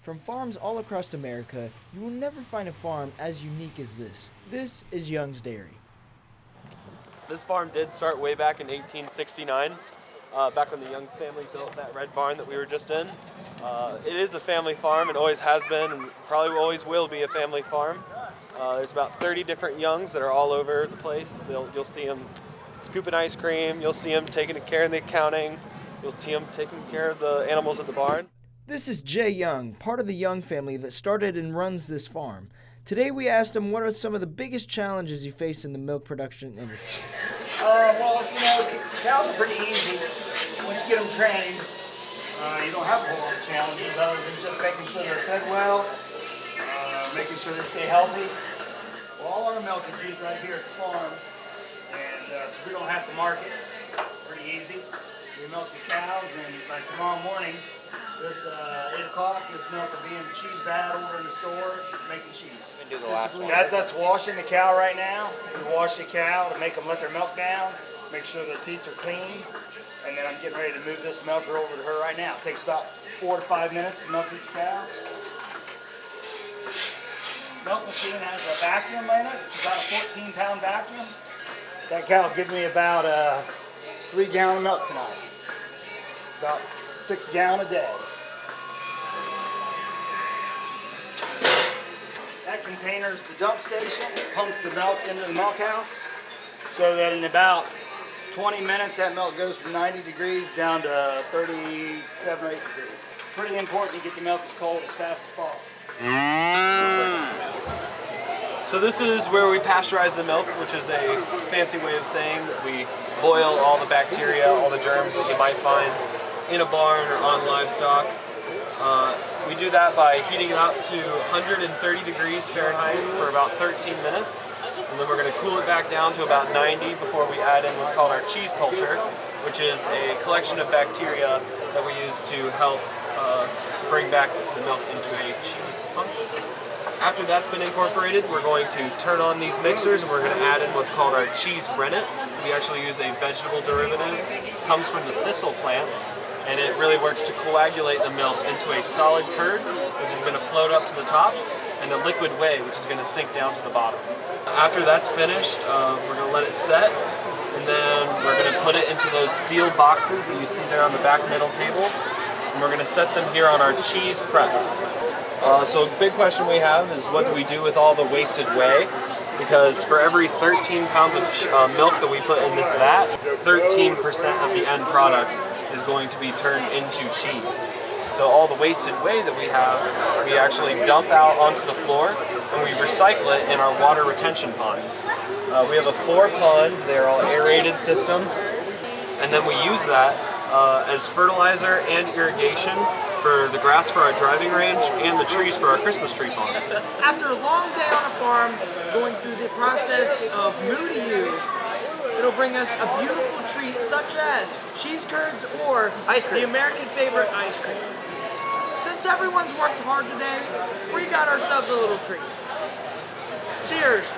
From farms all across America, you will never find a farm as unique as this. This is Young's Dairy. This farm did start way back in 1869, back when the Young family built that red barn that we were just in. It is a family farm, it always has been, and probably always will be a family farm. There's about 30 different Youngs that are all over the place. You'll see them scooping ice cream, you'll see them taking care of the accounting, you'll see them taking care of the animals at the barn. This is Jay Young, part of the Young family that started and runs this farm. Today we asked him what are some of the biggest challenges you face in the milk production industry. Cows are pretty easy. Once you get them trained, you don't have a whole lot of challenges other than just making sure they're fed well, making sure they stay healthy. Well, all our milk is used right here at the farm, and so we don't have to market. Pretty easy. We milk the cows, and by tomorrow morning, this 8 o'clock, this milk will be in the cheese vat over in the store making cheese. Do the last one. That's us washing the cow right now. We wash the cow to make them let their milk down, make sure their teats are clean, and then I'm getting ready to move this milker over to her right now. It takes about 4 to 5 minutes to milk each cow. Milk machine has a vacuum in it. It's about a 14-pound vacuum. That cow will give me about 3 gallon of milk tonight. About 6 gallon a day. That container is the dump station. It pumps the milk into the milk house so that in about 20 minutes that milk goes from 90 degrees down to 37 or 8 degrees. Pretty important to get the milk as cold as fast as possible. So this is where we pasteurize the milk, which is a fancy way of saying that we boil all the bacteria, all the germs that you might find in a barn or on livestock. We do that by heating it up to 130 degrees Fahrenheit for about 13 minutes. And then we're going to cool it back down to about 90 before we add in what's called our cheese culture, which is a collection of bacteria that we use to help bring back the milk into a cheese function. After that's been incorporated, we're going to turn on these mixers and we're going to add in what's called our cheese rennet. We actually use a vegetable derivative. It comes from the thistle plant, and it really works to coagulate the milk into a solid curd, which is going to float up to the top, and a liquid whey, which is going to sink down to the bottom. After that's finished, we're going to let it set, and then we're going to put it into those steel boxes that you see there on the back middle table, and we're going to set them here on our cheese press. So a big question we have is what do we do with all the wasted whey? Because for every 13 pounds of milk that we put in this vat, 13% of the end product is going to be turned into cheese. So all the wasted whey that we have, we actually dump out onto the floor and we recycle it in our water retention ponds. We have 4 ponds, they're all aerated system, and then we use that as fertilizer and irrigation for the grass for our driving range and the trees for our Christmas tree farm. After a long day on a farm, going through the process of Moo To You, it'll bring us a beautiful treat such as cheese curds or the American favorite ice cream. Since everyone's worked hard today, we got ourselves a little treat. Cheers!